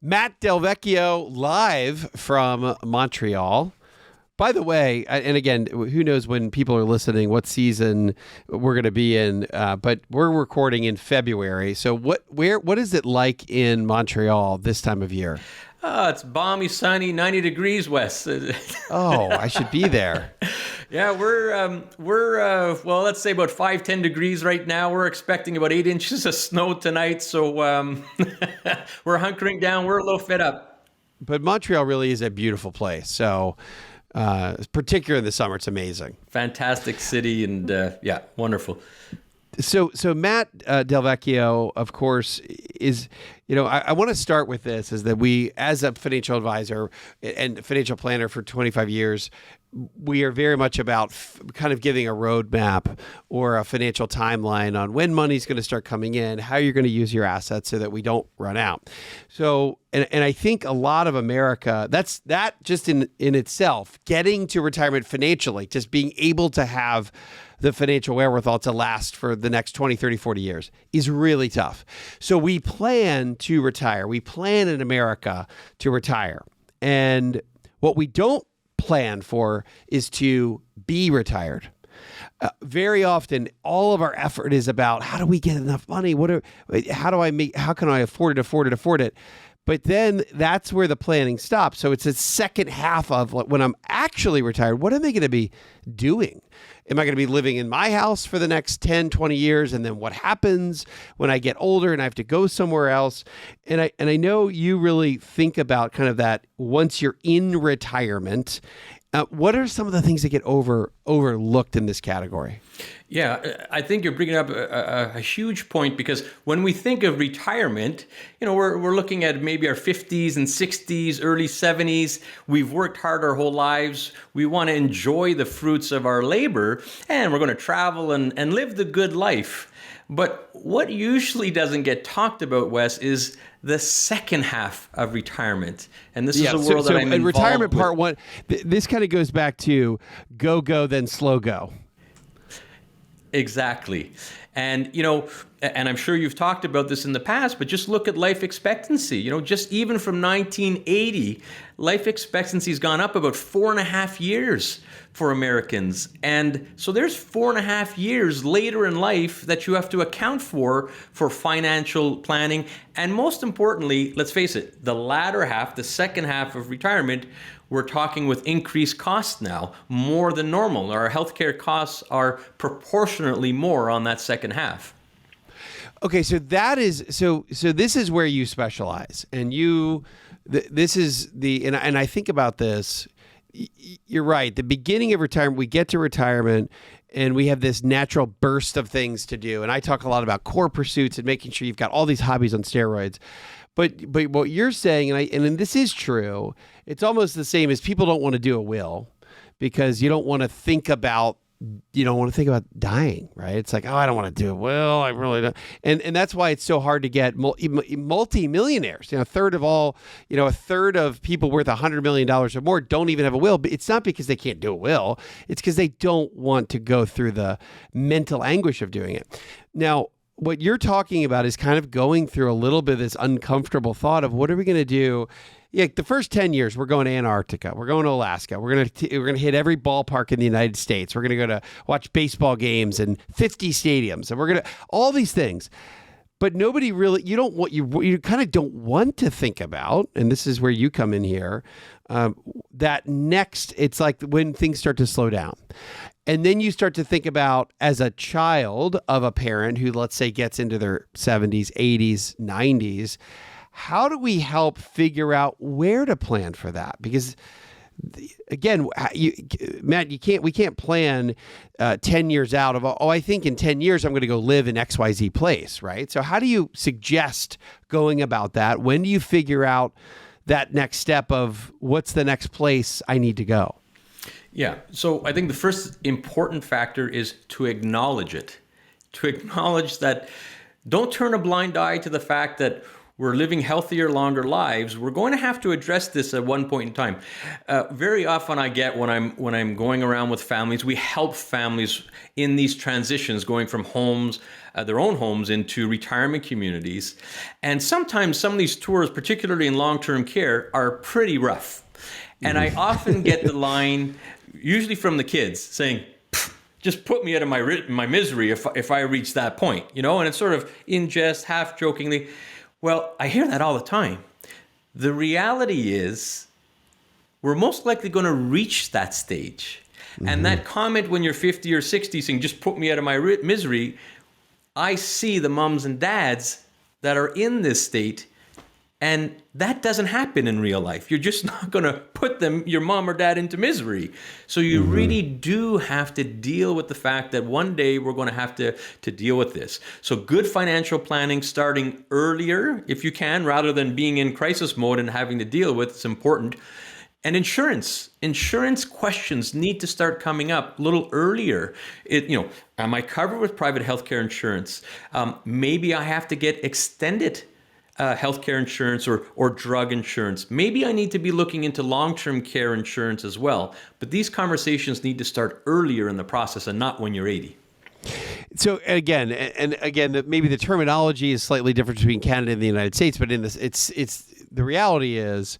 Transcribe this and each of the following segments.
Matt Del Vecchio live from Montreal. By the way, and again, who knows when people are listening, what season we're going to be in, but we're recording in February. So what is it like in Montreal this time of year? It's balmy, sunny, 90 degrees, Wes. Oh, I should be there. Yeah, well, let's say about 5-10 degrees right now. We're expecting about 8 inches of snow tonight, so we're hunkering down. We're a little fed up. But Montreal really is a beautiful place. So, particularly in the summer, it's amazing. Fantastic city, and yeah, wonderful. So Matt Del Vecchio, of course, is, I want to start with this, is that we, as a financial advisor and financial planner for 25 years, we are very much about kind of giving a roadmap or a financial timeline on when money's going to start coming in, how you're going to use your assets so that we don't run out. So, and I think a lot of America, that just in itself, getting to retirement financially, just being able to have the financial wherewithal to last for the next 20, 30, 40 years is really tough. So we plan to retire. We plan in America to retire. And what we don't plan for is to be retired. Very often, all of our effort is about how do we get enough money? How can I afford it? But then that's where the planning stops. So it's the second half of when I'm actually retired, what am I going to be doing? Am I going to be living in my house for the next 10, 20 years? And then what happens when I get older and I have to go somewhere else? And I know you really think about kind of that once you're in retirement. What are some of the things that get overlooked in this category? Yeah, I think you're bringing up a huge point, because when we think of retirement, we're looking at maybe our 50s and 60s, early 70s. We've worked hard our whole lives. We want to enjoy the fruits of our labor, and we're going to travel and live the good life. But what usually doesn't get talked about, Wes, is the second half of retirement. And this is a world that I'm involved retirement with. Part one, this kind of goes back to go, then slow go. Exactly. And, and I'm sure you've talked about this in the past, but just look at life expectancy. Just even from 1980, life expectancy has gone up about 4.5 years for Americans. And so there's 4.5 years later in life that you have to account for financial planning. And most importantly, let's face it, the latter half, the second half of retirement, we're talking with increased costs now, more than normal. Our healthcare costs are proportionately more on that second half. Okay, so this is where you specialize, and this is and I think about this. You're right. The beginning of retirement, we get to retirement, and we have this natural burst of things to do. And I talk a lot about core pursuits and making sure you've got all these hobbies on steroids. But what you're saying, and this is true, it's almost the same as people don't want to do a will because you don't want to think about dying, right? It's like, oh, I don't want to do a will. I really don't. And that's why it's so hard to get multi-millionaires. A third of people worth $100 million or more don't even have a will. But it's not because they can't do a will. It's because they don't want to go through the mental anguish of doing it. Now, what you're talking about is kind of going through a little bit of this uncomfortable thought of what are we going to do? Yeah, the first 10 years, we're going to Antarctica. We're going to Alaska. We're going to hit every ballpark in the United States. We're going to go to watch baseball games in 50 stadiums. And we're going to all these things. But nobody really, you kind of don't want to think about, and this is where you come in here, that next, it's like when things start to slow down. And then you start to think about, as a child of a parent who, let's say, gets into their 70s, 80s, 90s, how do we help figure out where to plan for that? Because again, Matt, we can't plan 10 years out of, I think in 10 years, I'm going to go live in XYZ place, right? So how do you suggest going about that? When do you figure out that next step of what's the next place I need to go? Yeah. So I think the first important factor is to acknowledge it, to acknowledge that don't turn a blind eye to the fact that we're living healthier, longer lives, we're going to have to address this at one point in time. Very often I get when I'm going around with families, we help families in these transitions going from homes, their own homes into retirement communities. And sometimes some of these tours, particularly in long-term care, are pretty rough. And I often get the line, usually from the kids, saying, just put me out of my misery if I reach that point, and it's sort of in jest, half jokingly. Well, I hear that all the time. The reality is we're most likely going to reach that stage. Mm-hmm. And that comment when you're 50 or 60 saying, just put me out of my misery, I see the moms and dads that are in this state. And that doesn't happen in real life. You're just not going to put your mom or dad into misery. So you really do have to deal with the fact that one day we're going to have to deal with this. So good financial planning starting earlier, if you can, rather than being in crisis mode and having to deal with it's important. And insurance questions need to start coming up a little earlier. Am I covered with private healthcare insurance? Maybe I have to get extended healthcare insurance or drug insurance. Maybe I need to be looking into long-term care insurance as well. But these conversations need to start earlier in the process and not when you're 80. So again, maybe the terminology is slightly different between Canada and the United States, but in this, it's the reality is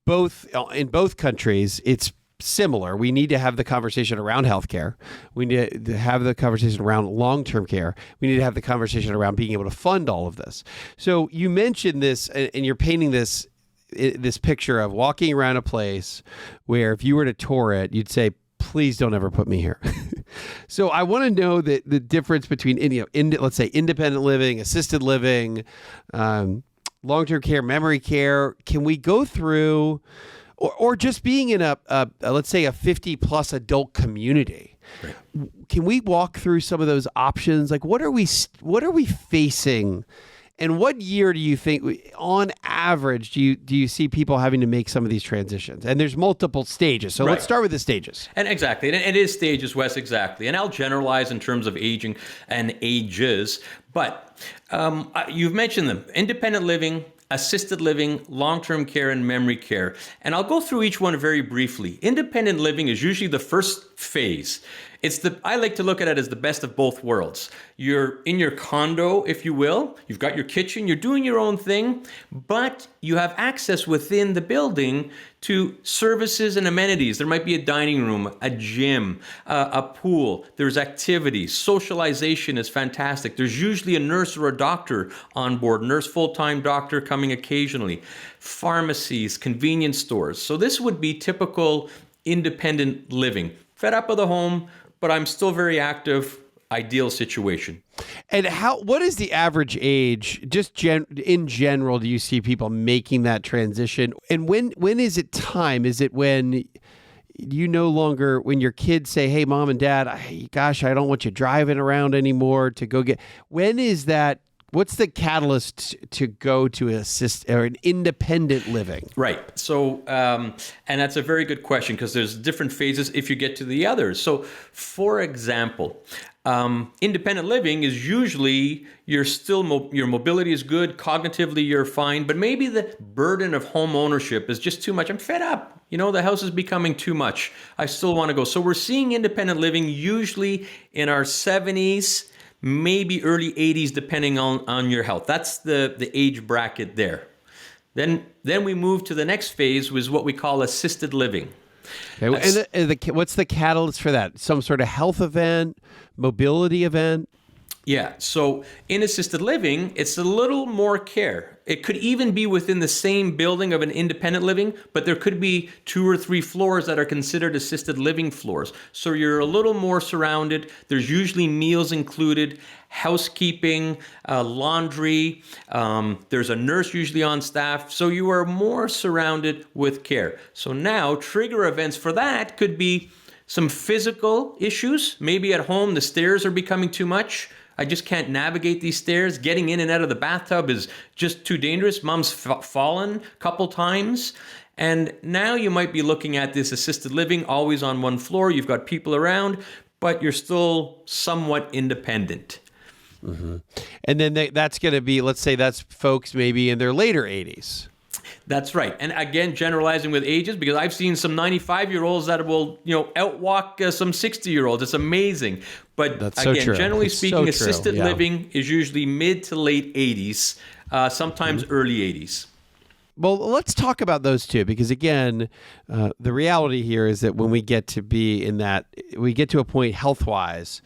in both countries, it's similar. We need to have the conversation around healthcare. We need to have the conversation around long-term care. We need to have the conversation around being able to fund all of this. So you mentioned this, and you're painting this picture of walking around a place where if you were to tour it, you'd say, please don't ever put me here. So I want to know the difference between, let's say independent living, assisted living, long-term care, memory care. Can we go through or just being in a let's say a 50 plus adult community? Right. Can we walk through some of those options? Like what are we facing, and what year do you think on average do you see people having to make some of these transitions? And there's multiple stages. So let's start with the stages. And exactly. And it is stages, Wes, exactly. And I'll generalize in terms of aging and ages, but you've mentioned them. Independent living, assisted living, long-term care, and memory care. And I'll go through each one very briefly. Independent living is usually the first phase. I like to look at it as the best of both worlds. You're in your condo, if you will. You've got your kitchen. You're doing your own thing, but you have access within the building to services and amenities. There might be a dining room, a gym, a pool. There's activities. Socialization is fantastic. There's usually a nurse or a doctor on board. Nurse, full-time, doctor coming occasionally. Pharmacies, convenience stores. So this would be typical independent living. Fed up of the home, but I'm still very active. Ideal situation. And what is the average age, just in general, do you see people making that transition? And when is it time? Is it when when your kids say, hey, mom and dad, gosh, I don't want you driving around anymore to go when is that? What's the catalyst to go to an independent living? Right. So, and that's a very good question because there's different phases if you get to the others. So, for example, independent living is usually your mobility is good, cognitively you're fine, but maybe the burden of home ownership is just too much. I'm fed up. The house is becoming too much. I still want to go. So we're seeing independent living usually in our 70s, maybe early 80s, depending on your health. That's the age bracket there. Then we move to the next phase, which is what we call assisted living. Okay. And what's the catalyst for that? Some sort of health event, mobility event? Yeah. So in assisted living, it's a little more care. It could even be within the same building of an independent living, but there could be 2 or 3 floors that are considered assisted living floors. So you're a little more surrounded. There's usually meals included, housekeeping, laundry. There's a nurse usually on staff. So you are more surrounded with care. So now trigger events for that could be some physical issues. Maybe at home, the stairs are becoming too much. I just can't navigate these stairs. Getting in and out of the bathtub is just too dangerous. Mom's fallen a couple times. And now you might be looking at this assisted living, always on one floor. You've got people around, but you're still somewhat independent. And then that's going to be, let's say that's folks maybe in their later 80s. That's right. And again, generalizing with ages, because I've seen some 95-year-olds that will, outwalk some 60-year-olds. It's amazing. But That's so again, true. generally It's speaking, so assisted true. Yeah. living is usually mid to late 80s, sometimes early 80s. Well, let's talk about those two, because again, the reality here is that when we get to be in that, we get to a point health-wise,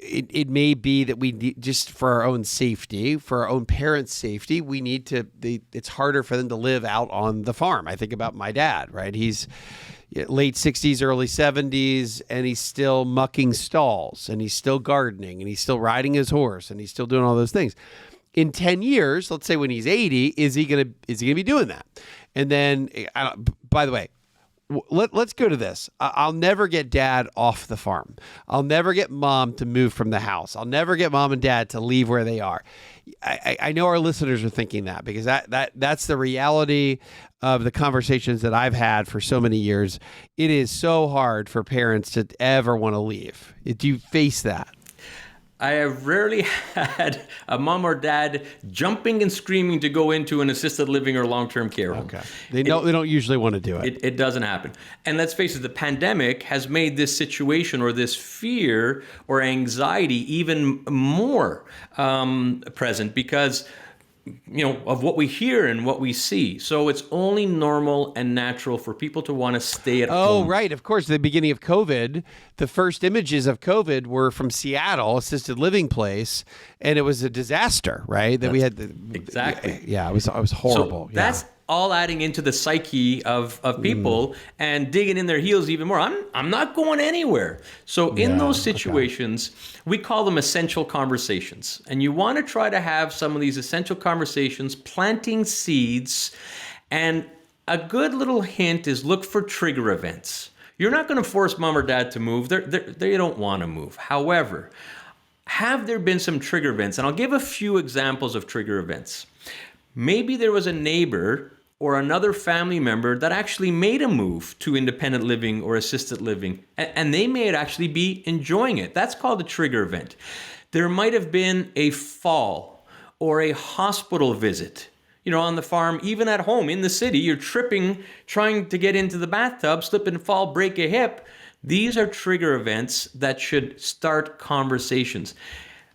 it may be that we need, just for our own safety, for our own parents' safety, we need to. It's harder for them to live out on the farm. I think about my dad. Right, he's late 60s, early 70s, and he's still mucking stalls, and he's still gardening, and he's still riding his horse, and he's still doing all those things. In 10 years, let's say when he's 80, is he gonna be doing that? And then, by the way, let's go to this. I'll never get dad off the farm. I'll never get mom to move from the house. I'll never get mom and dad to leave where they are. I know our listeners are thinking that, because that's the reality of the conversations that I've had for so many years. It is so hard for parents to ever want to leave. Do you face that? I have rarely had a mom or dad jumping and screaming to go into an assisted living or long-term care home. Okay. They don't usually want to do it. It doesn't happen. And let's face it, the pandemic has made this situation or this fear or anxiety even more present because of what we hear and what we see. So it's only normal and natural for people to want to stay at home. Oh, right. Of course, the beginning of COVID, the first images of COVID were from Seattle, assisted living place, and it was a disaster, right? That we had exactly. Yeah, it was horrible. So that's all adding into the psyche of people and digging in their heels even more. I'm not going anywhere. So in those situations, we call them essential conversations. And you want to try to have some of these essential conversations, planting seeds. And a good little hint is look for trigger events. You're not going to force mom or dad to move. They don't want to move. However, have there been some trigger events? And I'll give a few examples of trigger events. Maybe there was a neighbor or another family member that actually made a move to independent living or assisted living, and they may actually be enjoying it. That's called a trigger event. There might have been a fall or a hospital visit. On the farm, even at home in the city, you're tripping, trying to get into the bathtub, slip and fall, break a hip. These are trigger events that should start conversations.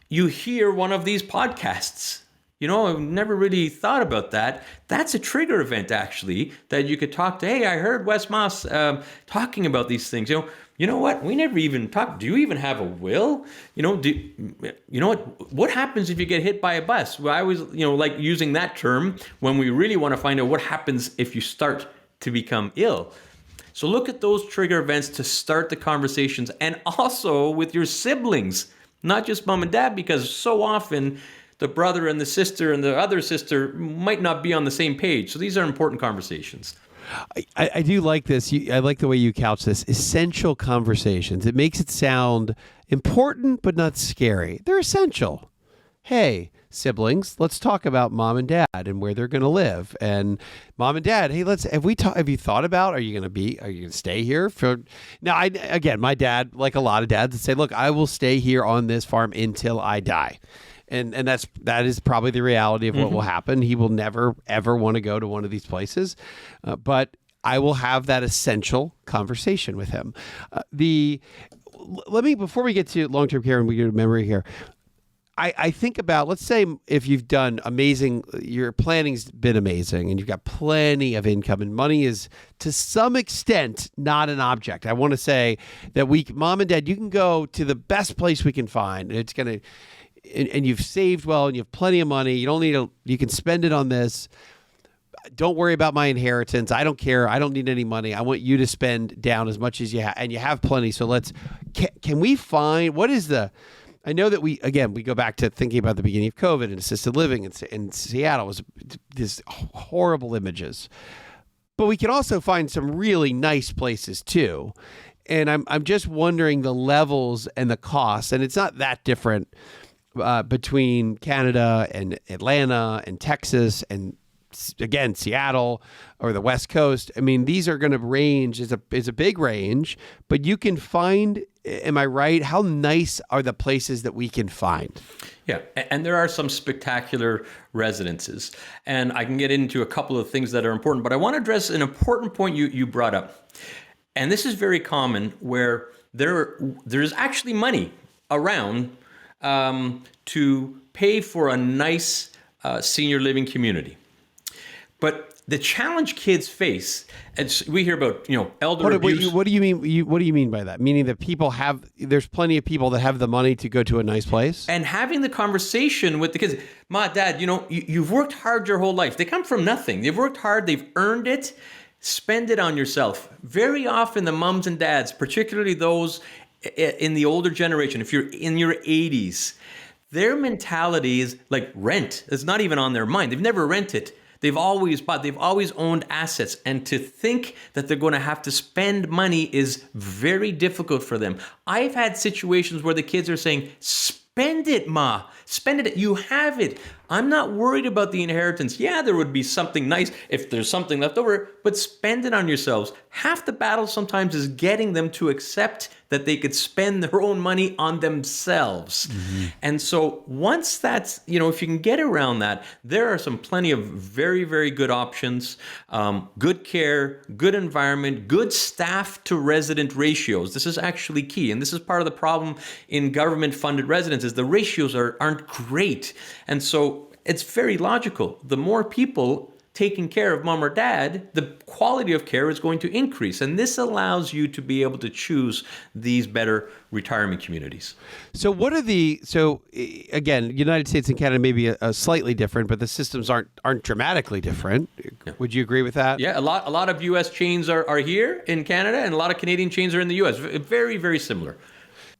You hear one of these podcasts. I've never really thought about that. That's a trigger event, actually, that you could talk to. Hey, I heard Wes Moss talking about these things. You know what? We never even talked. Do you even have a will? What happens if you get hit by a bus? Well, I was, like using that term when we really want to find out what happens if you start to become ill. So look at those trigger events to start the conversations, and also with your siblings, not just mom and dad, because so often the brother and the sister and the other sister might not be on the same page. So these are important conversations. I do like this. I like the way you couch this. Essential conversations. It makes it sound important, but not scary. They're essential. Hey, siblings, let's talk about mom and dad and where they're going to live. And mom and dad, hey, have you thought about, are you going to stay here for now? My dad, like a lot of dads, would say, look, I will stay here on this farm until I die. And that is probably the reality of what will happen. He will never, ever want to go to one of these places. But I will have that essential conversation with him. Before we get to long-term care and we get to memory here, I think about, let's say if you've done amazing, your planning's been amazing and you've got plenty of income and money is to some extent not an object. I want to say that mom and dad, you can go to the best place we can find. And it's going to, and you've saved well and you have plenty of money. You can spend it on this. Don't worry about my inheritance. I don't care. I don't need any money. I want you to spend down as much as you have, and you have plenty. So can we find, I know that we go back to thinking about the beginning of COVID and assisted living in Seattle was this horrible images, but we can also find some really nice places too. And I'm just wondering the levels and the costs, and it's not that different between Canada and Atlanta and Texas and again, Seattle or the West Coast. I mean, these are going to range is a big range, but you can find. Am I right? How nice are the places that we can find? Yeah, and there are some spectacular residences, and I can get into a couple of things that are important, but I want to address an important point you brought up. And this is very common where there's actually money around to pay for a nice senior living community. But the challenge kids face, and we hear about, elder abuse. What do you mean? What do you mean by that? Meaning that there's plenty of people that have the money to go to a nice place, and having the conversation with the kids. Ma, Dad, you've worked hard your whole life. They come from nothing. They've worked hard. They've earned it. Spend it on yourself. Very often, the moms and dads, particularly those in the older generation, if you're in your 80s, their mentality is like rent. It's not even on their mind. They've never rented. They've always bought, they've always owned assets. And to think that they're going to have to spend money is very difficult for them. I've had situations where the kids are saying, spend it, Ma. Spend it. You have it. I'm not worried about the inheritance. Yeah, there would be something nice if there's something left over, but spend it on yourselves. Half the battle sometimes is getting them to accept that they could spend their own money on themselves. Mm-hmm. And so once that's, if you can get around that, there are plenty of very, very good options, good care, good environment, good staff to resident ratios. This is actually key. And this is part of the problem in government funded residences. The ratios aren't great. And so it's very logical. The more people taking care of mom or dad, the quality of care is going to increase. And this allows you to be able to choose these better retirement communities. So again, United States and Canada may be a slightly different, but the systems aren't dramatically different. Yeah. Would you agree with that? Yeah, a lot of U.S. chains are here in Canada, and a lot of Canadian chains are in the U.S. Very, very similar.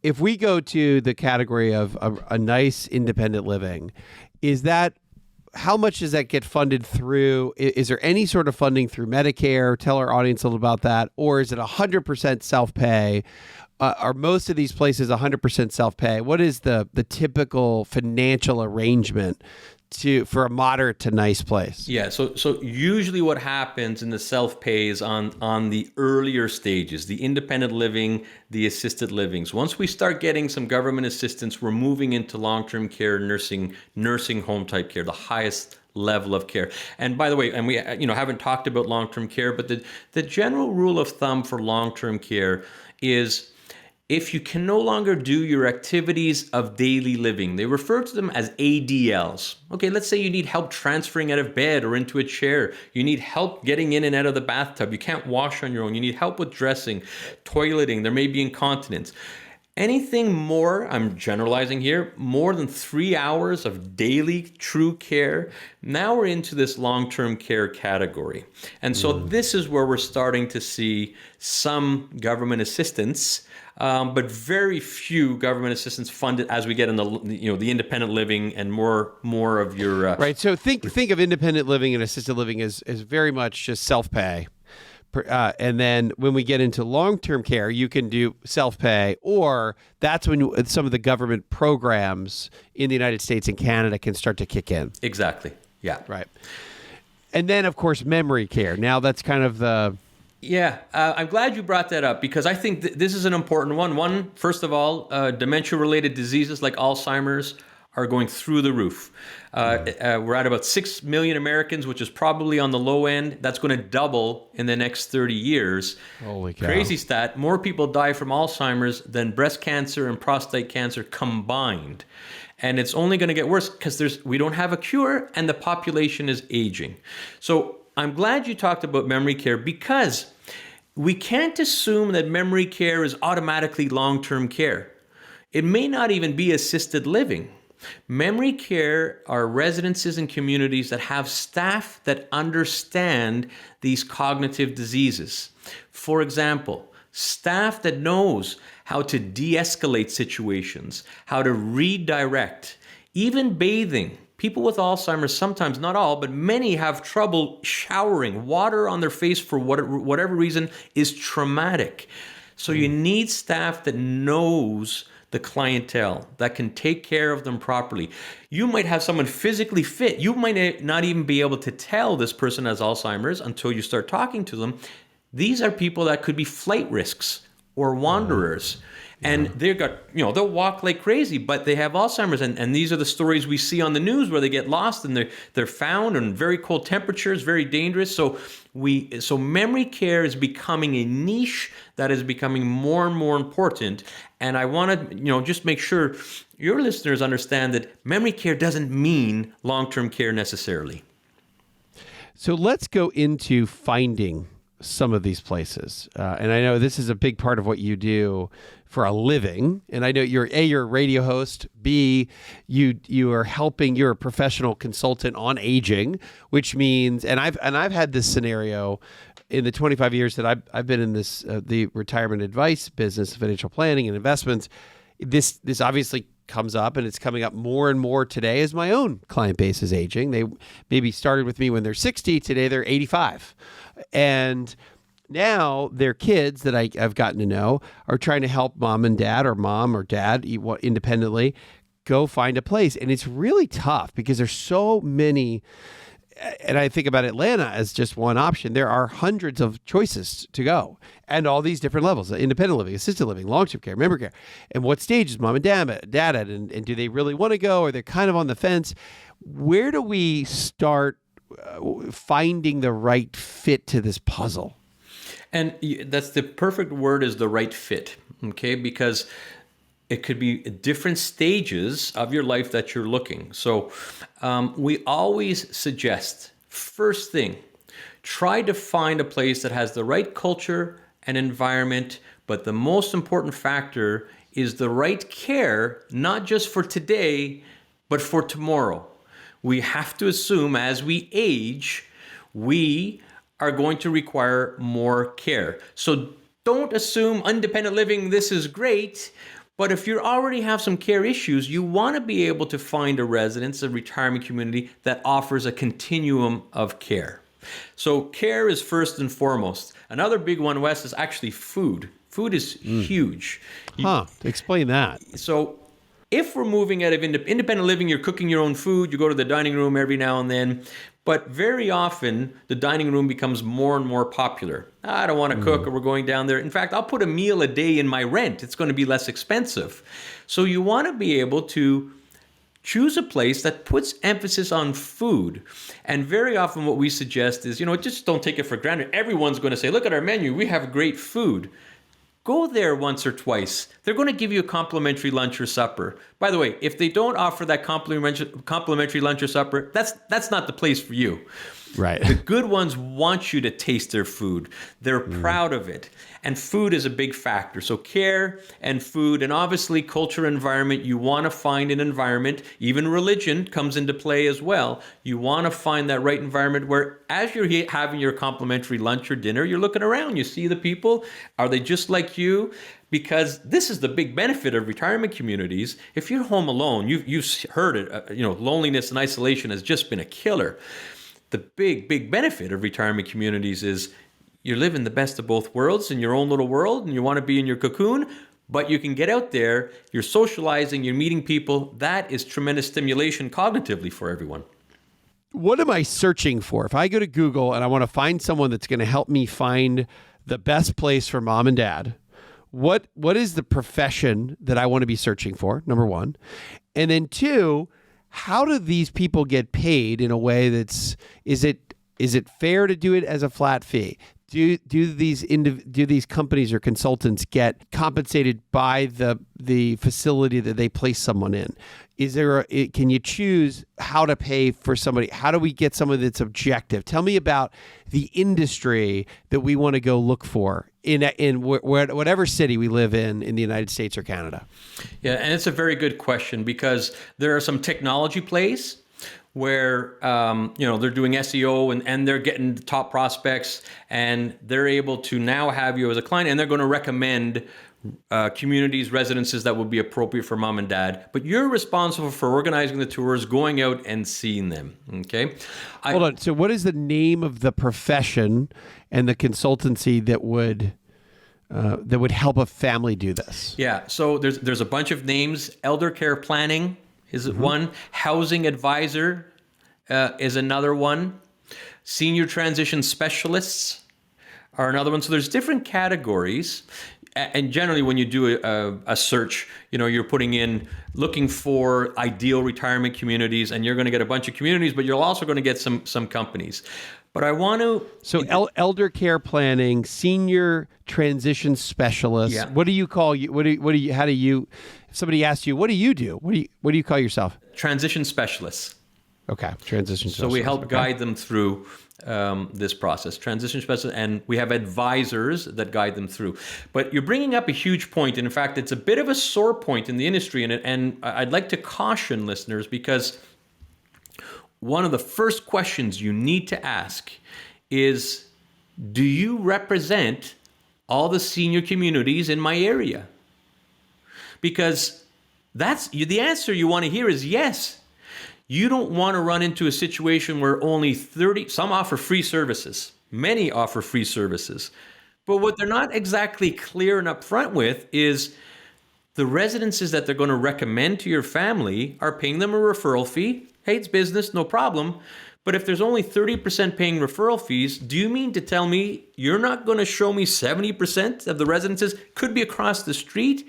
If we go to the category of a nice independent living, how much does that get funded through? Is there any sort of funding through Medicare? Tell our audience a little about that. Or is it 100% self-pay? Are most of these places 100% self-pay? What is the typical financial arrangement for a moderate to nice place? Yeah, so usually what happens in the self-pay is on the earlier stages, the independent living, the assisted livings. Once we start getting some government assistance, we're moving into long-term care, nursing home type care, the highest level of care. And by the way, and we haven't talked about long-term care, but the general rule of thumb for long-term care is if you can no longer do your activities of daily living, they refer to them as ADLs. Okay, let's say you need help transferring out of bed or into a chair. You need help getting in and out of the bathtub. You can't wash on your own. You need help with dressing, toileting. There may be incontinence. Anything more, I'm generalizing here, more than 3 hours of daily true care, now we're into this long-term care category. And so this is where we're starting to see some government assistance, but very few government assistance funded as we get in the independent living and more of your right. So think of independent living and assisted living as very much just self-pay. And then when we get into long-term care, you can do self-pay, or that's when some of the government programs in the United States and Canada can start to kick in. Exactly. Yeah. Right. And then, of course, memory care. Now that's kind of the... Yeah, I'm glad you brought that up because I think this is an important one. One, first of all, dementia-related diseases like Alzheimer's are going through the roof. We're at about 6 million Americans, which is probably on the low end. That's going to double in the next 30 years. Holy cow. Crazy stat. More people die from Alzheimer's than breast cancer and prostate cancer combined. And it's only going to get worse because we don't have a cure and the population is aging. So I'm glad you talked about memory care because we can't assume that memory care is automatically long-term care. It may not even be assisted living. Memory care are residences and communities that have staff that understand these cognitive diseases. For example, staff that knows how to de-escalate situations, how to redirect, even bathing. People with Alzheimer's, sometimes, not all, but many have trouble showering. Water on their face for whatever reason is traumatic. So you need staff that knows the clientele, that can take care of them properly. You might have someone physically fit. You might not even be able to tell this person has Alzheimer's until you start talking to them. These are people that could be flight risks or wanderers. And they've got, they'll walk like crazy, but they have Alzheimer's. And these are the stories we see on the news where they get lost and they're found in very cold temperatures, very dangerous. So memory care is becoming a niche that is becoming more and more important. And I want to, just make sure your listeners understand that memory care doesn't mean long-term care necessarily. So let's go into finding some of these places. And I know this is a big part of what you do for a living. And I know you're a radio host. B, you are helping. You're a professional consultant on aging, which means, and I've had this scenario in the 25 years that I've been in this the retirement advice business, financial planning and investments. This obviously comes up, and it's coming up more and more today as my own client base is aging. They maybe started with me when they're 60. Today they're 85. And now their kids that I've gotten to know are trying to help mom and dad, or mom or dad independently, go find a place. And it's really tough because there's so many. And I think about Atlanta as just one option. There are hundreds of choices to go, and all these different levels: independent living, assisted living, long-term care, memory care. And what stage is mom and dad at? And do they really want to go, or they're kind of on the fence? Where do we start finding the right fit to this puzzle? And that's the perfect word, is the right fit, okay? Because it could be different stages of your life that you're looking. So we always suggest, first thing, try to find a place that has the right culture and environment, but the most important factor is the right care, not just for today, but for tomorrow. We have to assume as we age, we are going to require more care. So don't assume independent living, this is great. But if you already have some care issues, you want to be able to find a residence, a retirement community that offers a continuum of care. So care is first and foremost. Another big one, Wes, is actually food. Food is huge. Explain that. So if we're moving out of independent living, you're cooking your own food, you go to the dining room every now and then, but very often the dining room becomes more and more popular. I don't want to cook, or we're going down there. In fact, I'll put a meal a day in my rent. It's going to be less expensive. So you want to be able to choose a place that puts emphasis on food. And very often what we suggest is, just don't take it for granted. Everyone's going to say, look at our menu, we have great food. Go there once or twice. They're going to give you a complimentary lunch or supper. By the way, if they don't offer that complimentary lunch or supper, that's not the place for you. Right. The good ones want you to taste their food. They're proud of it. And food is a big factor. So care and food, and obviously culture, environment. You want to find an environment. Even religion comes into play as well. You want to find that right environment where, as you're having your complimentary lunch or dinner, you're looking around. You see the people. Are they just like you? Because this is the big benefit of retirement communities. If you're home alone, you've heard it. Loneliness and isolation has just been a killer. The big benefit of retirement communities is you're living the best of both worlds in your own little world, and you want to be in your cocoon, but you can get out there, you're socializing, you're meeting people. That is tremendous stimulation cognitively for everyone. What am I searching for? If I go to Google and I want to find someone that's going to help me find the best place for mom and dad, what is the profession that I want to be searching for, number one? And then two, how do these people get paid in a way is it fair to do it as a flat fee? Do these companies or consultants get compensated by the facility that they place someone in? Can you choose how to pay for somebody? How do we get someone that's objective? Tell me about the industry that we want to go look for in whatever city we live in the United States or Canada. Yeah, and it's a very good question, because there are some technology plays where they're doing SEO and they're getting the top prospects, and they're able to now have you as a client, and they're going to recommend communities, residences that would be appropriate for mom and dad. But you're responsible for organizing the tours, going out and seeing them. Okay. Hold on. So what is the name of the profession and the consultancy that would that would help a family do this? Yeah, so there's a bunch of names. Elder care planning is one. Housing advisor is another one. Senior transition specialists are another one. So there's different categories. And generally, when you do a search, you're putting in looking for ideal retirement communities, and you're going to get a bunch of communities, but you're also going to get some companies. But I want to. So elder care planning, senior transition specialist. Yeah. What do you call you? What do you? How do you? If somebody asks you, what do you do? What do you call yourself? Transition specialists. Okay, transition specialist. So we help guide them through this process, transition specialists, and we have advisors that guide them through. But you're bringing up a huge point, and in fact, it's a bit of a sore point in the industry, and I'd like to caution listeners, because one of the first questions you need to ask is, do you represent all the senior communities in my area? Because that's the answer you want to hear is yes. You don't want to run into a situation where only 30, some offer free services, many offer free services. But what they're not exactly clear and upfront with is the residences that they're going to recommend to your family are paying them a referral fee. Hey, it's business, no problem. But if there's only 30% paying referral fees, do you mean to tell me you're not going to show me 70% of the residences could be across the street?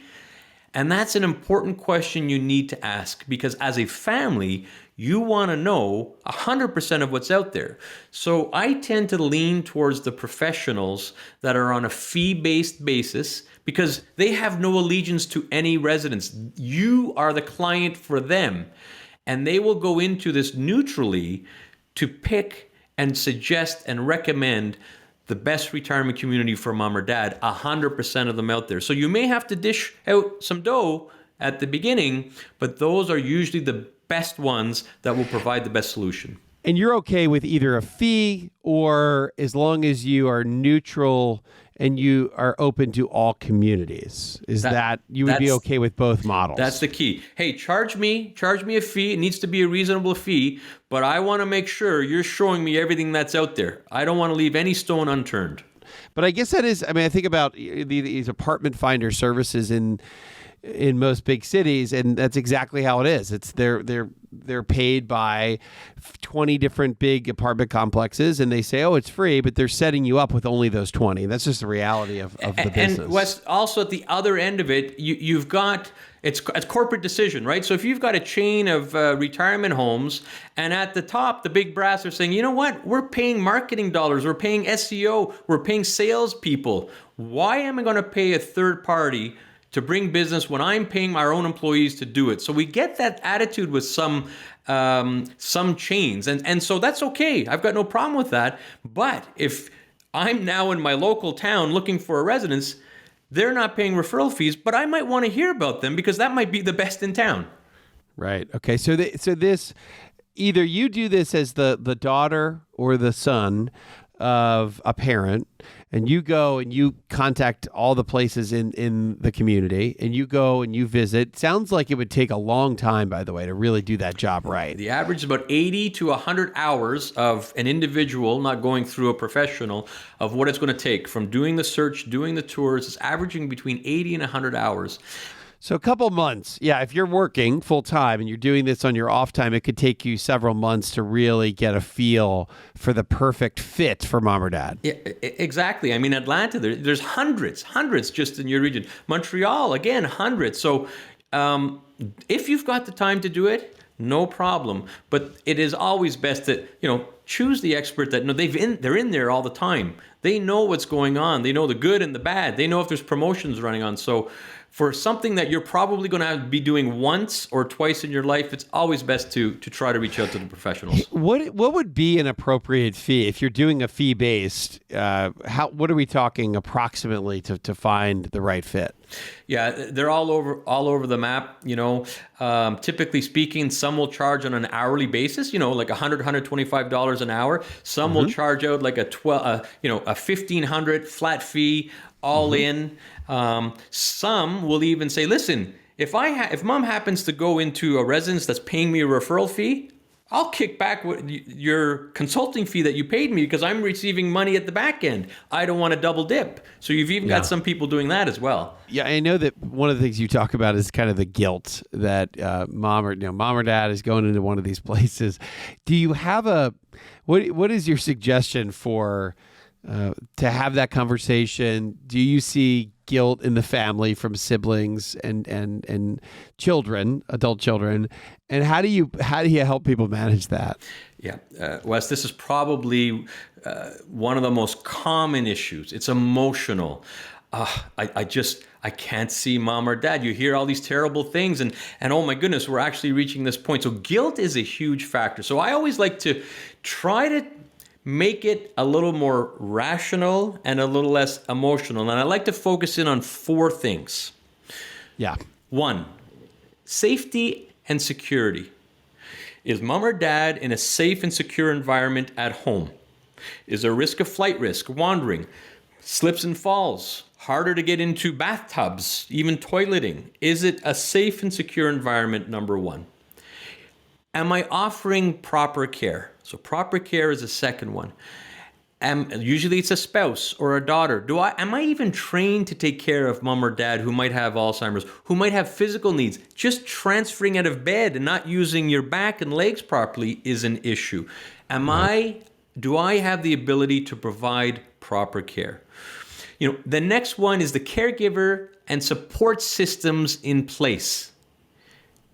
And that's an important question you need to ask, because as a family, you want to know 100% of what's out there. So I tend to lean towards the professionals that are on a fee-based basis, because they have no allegiance to any residence. You are the client for them, and they will go into this neutrally to pick and suggest and recommend the best retirement community for mom or dad, 100% of them out there. So you may have to dish out some dough at the beginning, but those are usually the best ones that will provide the best solution. And you're okay with either a fee, or as long as you are neutral and you are open to all communities, that you would be okay with both models? That's the key. Hey, charge me a fee. It needs to be a reasonable fee, but I want to make sure you're showing me everything that's out there. I don't want to leave any stone unturned. But I guess that is, I think about these apartment finder services in most big cities, and that's exactly how it is. It's they're paid by 20 different big apartment complexes, and they say, oh, it's free, but they're setting you up with only those 20. That's just the reality of the business. And Wes, also at the other end of it, you've got it's corporate decision, right? So if you've got a chain of retirement homes, and at the top, the big brass are saying, you know what, we're paying marketing dollars, we're paying SEO, we're paying salespeople. Why am I going to pay a third party to bring business when I'm paying my own employees to do it? So we get that attitude with some chains, and so that's okay. I've got no problem with that. But if I'm now in my local town looking for a residence, they're not paying referral fees, but I might want to hear about them because that might be the best in town. Right. Okay. So this, either you do this as the daughter or the son of a parent, and you go and you contact all the places in the community, and you go and you visit. Sounds like it would take a long time, by the way, to really do that job right. The average is about 80 to 100 hours of an individual, not going through a professional, of what it's going to take from doing the search, doing the tours. It's averaging between 80 and 100 hours. So a couple months. Yeah, if you're working full time and you're doing this on your off time, it could take you several months to really get a feel for the perfect fit for mom or dad. Yeah, exactly. I mean, Atlanta, there's hundreds just in your region. Montreal, again, hundreds. So if you've got the time to do it, no problem. But it is always best that, choose the expert that they're in there all the time. They know what's going on. They know the good and the bad. They know if there's promotions running on. So for something that you're probably going to be doing once or twice in your life, it's always best to try to reach out to the professionals. What would be an appropriate fee if you're doing a fee based? What are we talking approximately to find the right fit? Yeah, they're all over the map. Typically speaking, some will charge on an hourly basis. Like $100, $125 an hour. Some will charge out like a $1,500 flat fee all in. Some will even say, listen, if mom happens to go into a residence that's paying me a referral fee, I'll kick back your consulting fee that you paid me because I'm receiving money at the back end. I don't want to double dip. So you've even got some people doing that as well. Yeah, I know that one of the things you talk about is kind of the guilt that mom or dad is going into one of these places. Do you have what is your suggestion for to have that conversation? Do you see guilt in the family from siblings and children, adult children, and how do you help people manage that? Yeah, Wes, this is probably one of the most common issues. It's emotional. I can't see mom or dad. You hear all these terrible things, and oh my goodness, we're actually reaching this point. So guilt is a huge factor. So I always like to try to make it a little more rational and a little less emotional. And I like to focus in on 4 things. Yeah. 1, safety and security. Is mom or dad in a safe and secure environment at home? Is there risk of flight risk, wandering, slips and falls, harder to get into bathtubs, even toileting? Is it a safe and secure environment, number 1? Am I offering proper care? So proper care is the second one. Usually it's a spouse or a daughter. Am I even trained to take care of mom or dad who might have Alzheimer's, who might have physical needs? Just transferring out of bed and not using your back and legs properly is an issue. Do I have the ability to provide proper care? The next one is the caregiver and support systems in place.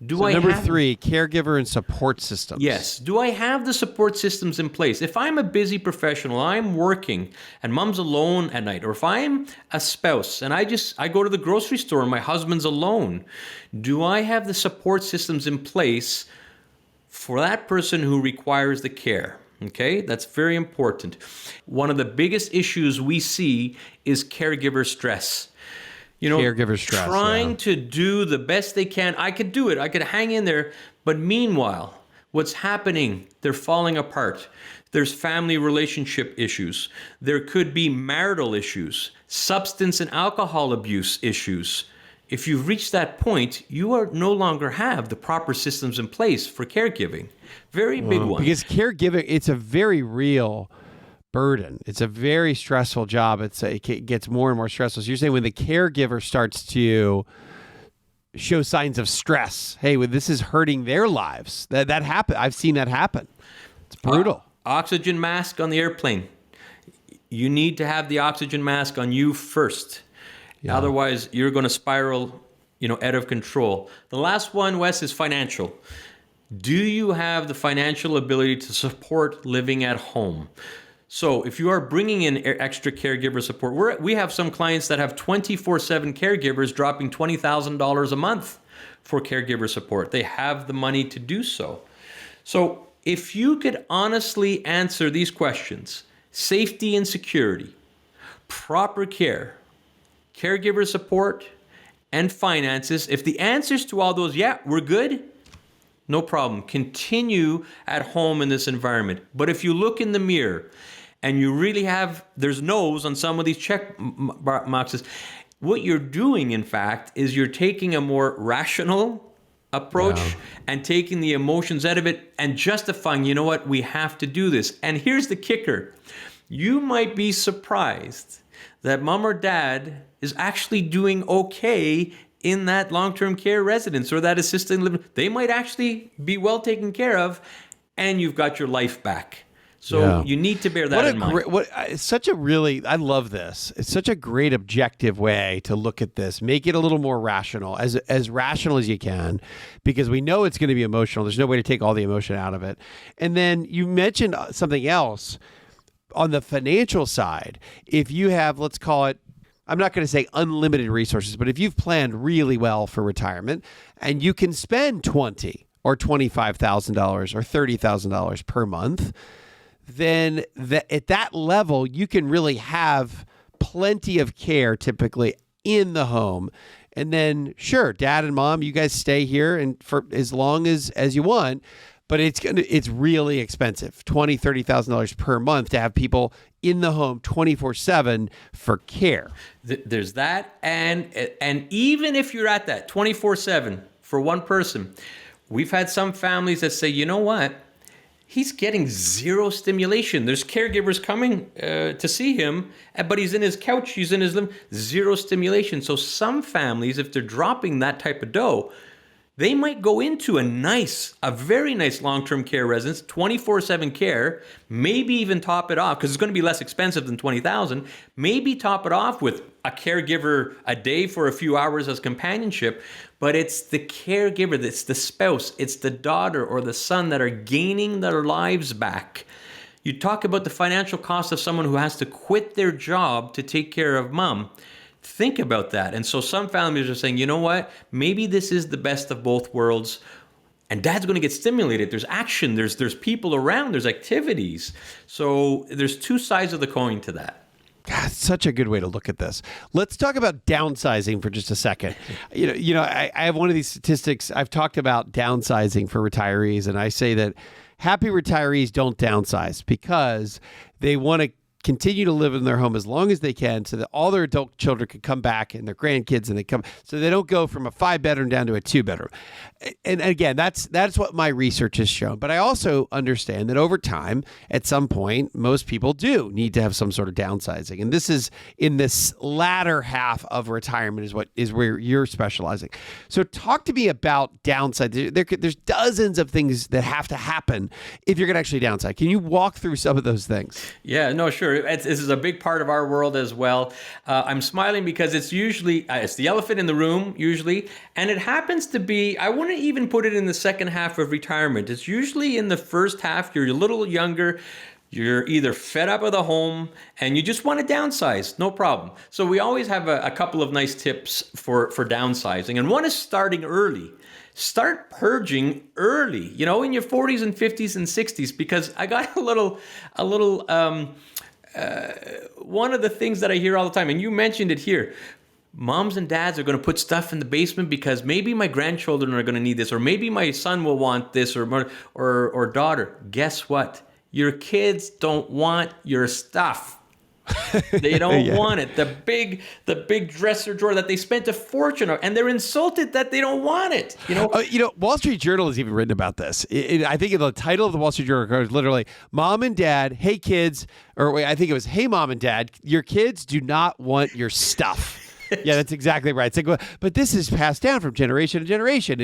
Number 3, caregiver and support systems. Yes. Do I have the support systems in place? If I'm a busy professional, I'm working and mom's alone at night, or if I'm a spouse and I go to the grocery store and my husband's alone, do I have the support systems in place for that person who requires the care? Okay, that's very important. One of the biggest issues we see is caregiver stress. Caregiver stress, trying to do the best they can. I could do it. I could hang in there. But meanwhile, what's happening? They're falling apart. There's family relationship issues. There could be marital issues, substance and alcohol abuse issues. If you've reached that point, you no longer have the proper systems in place for caregiving. Very big one. Because caregiving, it's a very real burden. It's a very stressful job. It gets more and more stressful. So you're saying when the caregiver starts to show signs of stress, hey, this is hurting their lives. That happen. I've seen that happen. It's brutal. Oxygen mask on the airplane. You need to have the oxygen mask on you first. Yeah. Otherwise, you're going to spiral, out of control. The last one, Wes, is financial. Do you have the financial ability to support living at home? So if you are bringing in extra caregiver support, we have some clients that have 24/7 caregivers dropping $20,000 a month for caregiver support. They have the money to do so. So if you could honestly answer these questions, safety and security, proper care, caregiver support, and finances, if the answers to all those, we're good, no problem. Continue at home in this environment. But if you look in the mirror and you really there's no's on some of these check boxes, what you're doing, in fact, is you're taking a more rational approach and taking the emotions out of it and justifying, we have to do this. And here's the kicker. You might be surprised that mom or dad is actually doing okay in that long-term care residence or that assisted living. They might actually be well taken care of, and you've got your life back. So you need to bear that in mind. I love this. It's such a great objective way to look at this. Make it a little more rational, as rational as you can, because we know it's going to be emotional. There's no way to take all the emotion out of it. And then you mentioned something else on the financial side. If you have, let's call it, I'm not going to say unlimited resources, but if you've planned really well for retirement and you can spend $20,000 or $25,000 or $30,000 per month, then at that level, you can really have plenty of care typically in the home. And then, sure, dad and mom, you guys stay here and for as long as you want, but it's really expensive, $20,000, $30,000 per month to have people in the home 24/7 for care. There's that, and even if you're at that 24/7 for one person, we've had some families that say, you know what? he's getting zero stimulation. There's caregivers coming to see him, but he's in his couch, he's in his living, zero stimulation. So some families, if they're dropping that type of dough, they might go into a very nice long-term care residence, 24/7 care, maybe even top it off, because it's going to be less expensive than $20,000, maybe top it off with a caregiver a day for a few hours as companionship, but it's the caregiver, it's the spouse, it's the daughter or the son that are gaining their lives back. You talk about the financial cost of someone who has to quit their job to take care of mom. Think about that. And so some families are saying, you know what? Maybe this is the best of both worlds. And dad's going to get stimulated. There's action. There's people around. There's activities. So there's two sides of the coin to that. God, such a good way to look at this. Let's talk about downsizing for just a second. I have one of these statistics. I've talked about downsizing for retirees, and I say that happy retirees don't downsize because they want to continue to live in their home as long as they can so that all their adult children can come back and their grandkids and so they don't go from a 5-bedroom down to a 2-bedroom. And again, that's what my research has shown. But I also understand that over time, at some point, most people do need to have some sort of downsizing. And this is in this latter half of retirement is where you're specializing. So talk to me about downsizing. There's dozens of things that have to happen if you're going to actually downsize. Can you walk through some of those things? Yeah, no, sure. This is a big part of our world as well. I'm smiling because it's usually, it's the elephant in the room usually, and it happens to be, I wouldn't even put it in the second half of retirement. It's usually in the first half, you're a little younger, you're either fed up with the home and you just want to downsize, no problem. So we always have a couple of nice tips for downsizing, and one is starting early. Start purging early, in your 40s and 50s and 60s, because I got a little one of the things that I hear all the time, and you mentioned it here, moms and dads are going to put stuff in the basement because maybe my grandchildren are going to need this, or maybe my son will want this, or daughter. Guess what? Your kids don't want your stuff. They don't want it. The big dresser drawer that they spent a fortune on, and they're insulted that they don't want it. Wall Street Journal has even written about this. I think the title of the Wall Street Journal is literally "Mom and Dad, hey kids," or wait, I think it was "Hey Mom and Dad, your kids do not want your stuff." Yeah, that's exactly right. It's like, but this is passed down from generation to generation.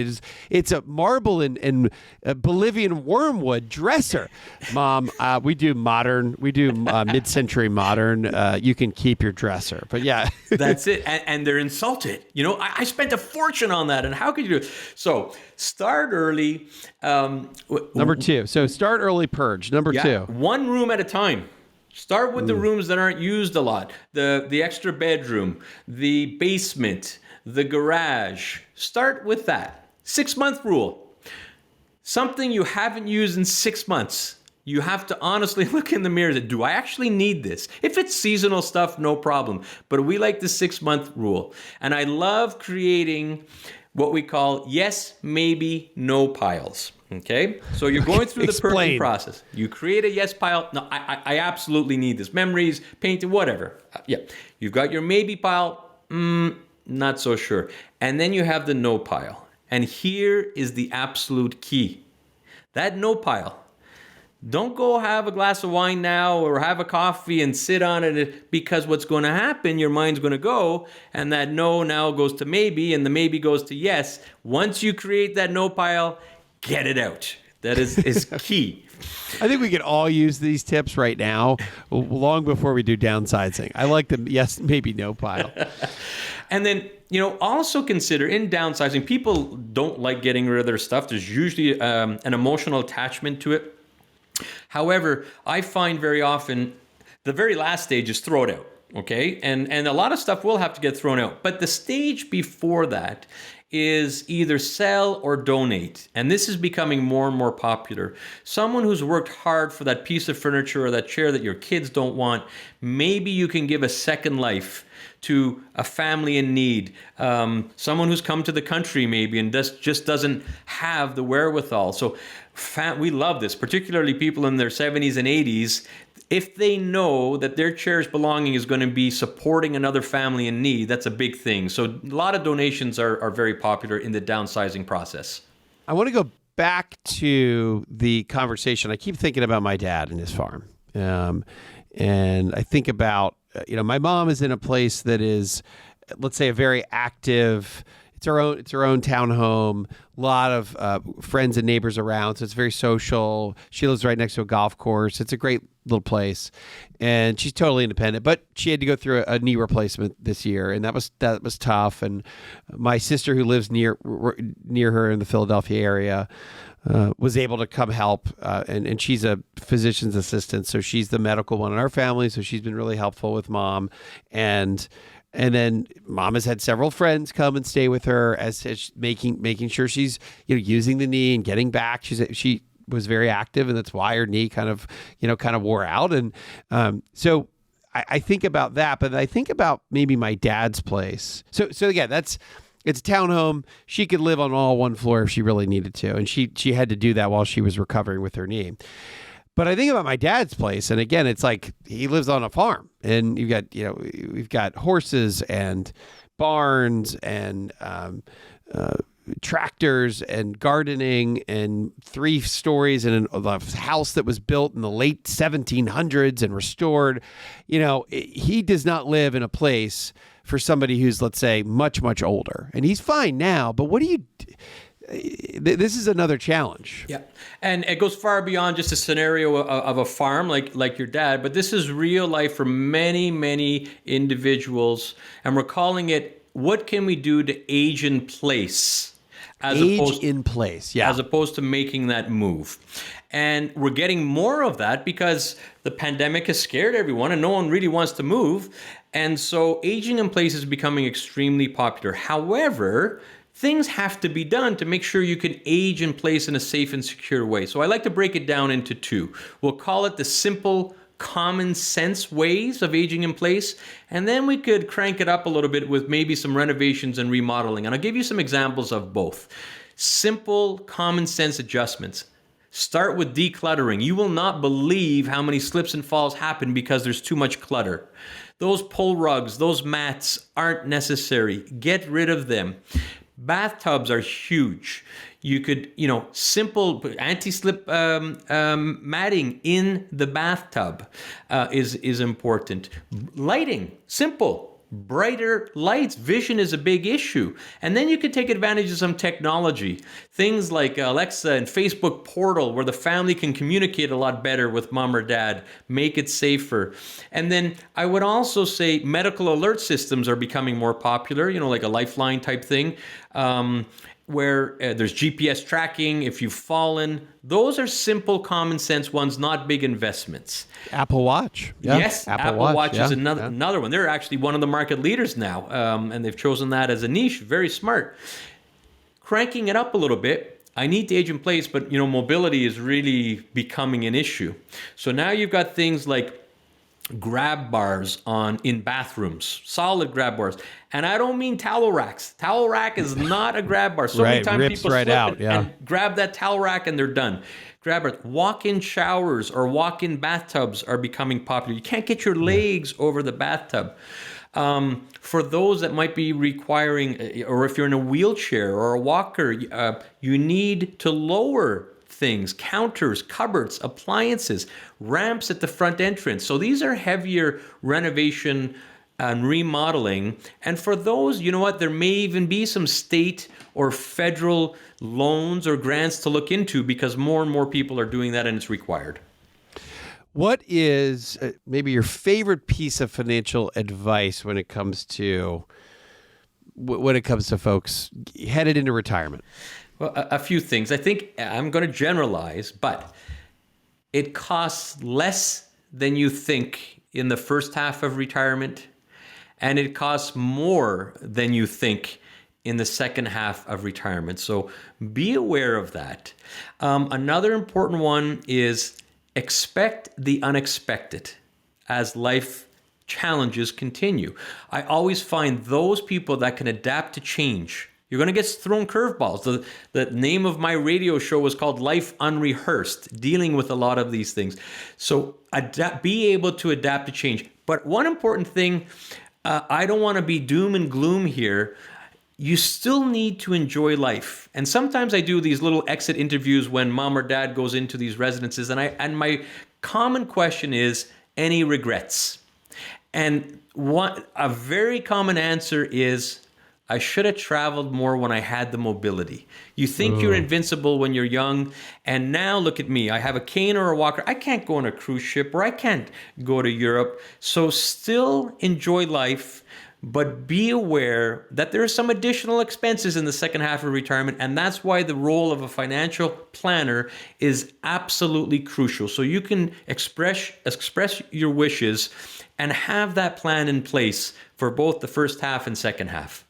It's a marble and Bolivian wormwood dresser. Mom, we do mid-century modern. You can keep your dresser. But yeah. That's it. And they're insulted. I spent a fortune on that. And how could you do it? So start early. Number 2. So start early, purge. Number 2. One room at a time. Start with the rooms that aren't used a lot. The extra bedroom, the basement, the garage. Start with that. 6-month rule. Something you haven't used in 6 months. You have to honestly look in the mirror and say, do I actually need this? If it's seasonal stuff, no problem. But we like the 6-month rule. And I love creating what we call yes, maybe, no piles. Okay, so you're going through the purging process. You create a yes pile. No, I absolutely need this. Memories, painting, whatever. Yeah, you've got your maybe pile. Not so sure. And then you have the no pile. And here is the absolute key. That no pile. Don't go have a glass of wine now or have a coffee and sit on it, because what's going to happen, your mind's going to go, and that no now goes to maybe, and the maybe goes to yes. Once you create that no pile, get it out. That is key. I think we could all use these tips right now, long before we do downsizing. I like the yes, maybe, no pile. And then, also consider in downsizing, people don't like getting rid of their stuff. There's usually an emotional attachment to it. However, I find very often the very last stage is throw it out. Okay. And a lot of stuff will have to get thrown out. But the stage before that is either sell or donate. And this is becoming more and more popular. Someone who's worked hard for that piece of furniture or that chair that your kids don't want, maybe you can give a second life to a family in need. Someone who's come to the country maybe and just doesn't have the wherewithal. So we love this, particularly people in their 70s and 80s. If they know that their cherished belonging is going to be supporting another family in need, that's a big thing. So a lot of donations are very popular in the downsizing process. I want to go back to the conversation, I keep thinking about my dad and his farm. And I think about, my mom is in a place that is, let's say, a very active, it's her own townhome, a lot of friends and neighbors around. So it's very social. She lives right next to a golf course. It's a great little place, and she's totally independent, but she had to go through a knee replacement this year, and that was tough. And my sister, who lives near her in the Philadelphia area, was able to come help, and she's a physician's assistant, so she's the medical one in our family, so she's been really helpful with mom. And then mom has had several friends come and stay with her as making sure she's using the knee and getting back. She was very active, and that's why her knee kind of wore out. And so I think about that, but I think about maybe my dad's place. So again, it's a townhome. She could live on all one floor if she really needed to, and she had to do that while she was recovering with her knee. But I think about my dad's place, and again, it's like he lives on a farm, and we've got horses and barns and tractors and gardening and 3 stories and a house that was built in the late 1700s and restored. He does not live in a place for somebody who's, let's say, much, much older, and he's fine now. But what do you? This is another challenge. Yeah. And it goes far beyond just a scenario of a farm like your dad, but this is real life for many, many individuals. And we're calling it, what can we do to age in place? As opposed to making that move. And we're getting more of that because the pandemic has scared everyone and no one really wants to move. And so aging in place is becoming extremely popular. However, things have to be done to make sure you can age in place in a safe and secure way. So I like to break it down into 2. We'll call it the simple, common sense ways of aging in place. And then we could crank it up a little bit with maybe some renovations and remodeling. And I'll give you some examples of both. Simple, common sense adjustments. Start with decluttering. You will not believe how many slips and falls happen because there's too much clutter. Those pull rugs, those mats aren't necessary. Get rid of them. Bathtubs are huge. You could, simple anti-slip matting in the bathtub is important. Lighting, simple. Brighter lights, vision is a big issue. And then you could take advantage of some technology. Things like Alexa and Facebook Portal, where the family can communicate a lot better with mom or dad, make it safer. And then I would also say medical alert systems are becoming more popular, like a Lifeline type thing, where there's GPS tracking if you've fallen. Those are simple, common sense ones, not big investments. Apple Watch. Yeah. Yes, Apple Watch is another one. They're actually one of the market leaders now, and they've chosen that as a niche. Very smart. Cranking it up a little bit. I need to age in place, but mobility is really becoming an issue. So now you've got things like grab bars in bathrooms, solid grab bars. And I don't mean towel racks. Towel rack is not a grab bar. So many times people slip and grab that towel rack and they're done. Grab bars. Walk-in showers or walk-in bathtubs are becoming popular. You can't get your legs over the bathtub. For those that might be requiring, or if you're in a wheelchair or a walker, you need to lower things, counters, cupboards, appliances, ramps at the front entrance. So these are heavier renovation and remodeling. And for those, there may even be some state or federal loans or grants to look into because more and more people are doing that and it's required. What is maybe your favorite piece of financial advice when it comes to folks headed into retirement? Well, a few things. I think I'm going to generalize, but it costs less than you think in the first half of retirement, and it costs more than you think in the second half of retirement. So be aware of that. Another important one is expect the unexpected as life challenges continue. I always find those people that can adapt to change. You're going to get thrown curveballs. The name of my radio show was called Life Unrehearsed, dealing with a lot of these things. So be able to adapt to change. But one important thing, I don't want to be doom and gloom here. you still need to enjoy life. And sometimes I do these little exit interviews when mom or dad goes into these residences, and my common question is, any regrets? And a very common answer is, I should have traveled more when I had the mobility. You think you're invincible when you're young, and now look at me. I have a cane or a walker. I can't go on a cruise ship, or I can't go to Europe. So still enjoy life, but be aware that there are some additional expenses in the second half of retirement, and that's why the role of a financial planner is absolutely crucial. So you can express your wishes and have that plan in place for both the first half and second half.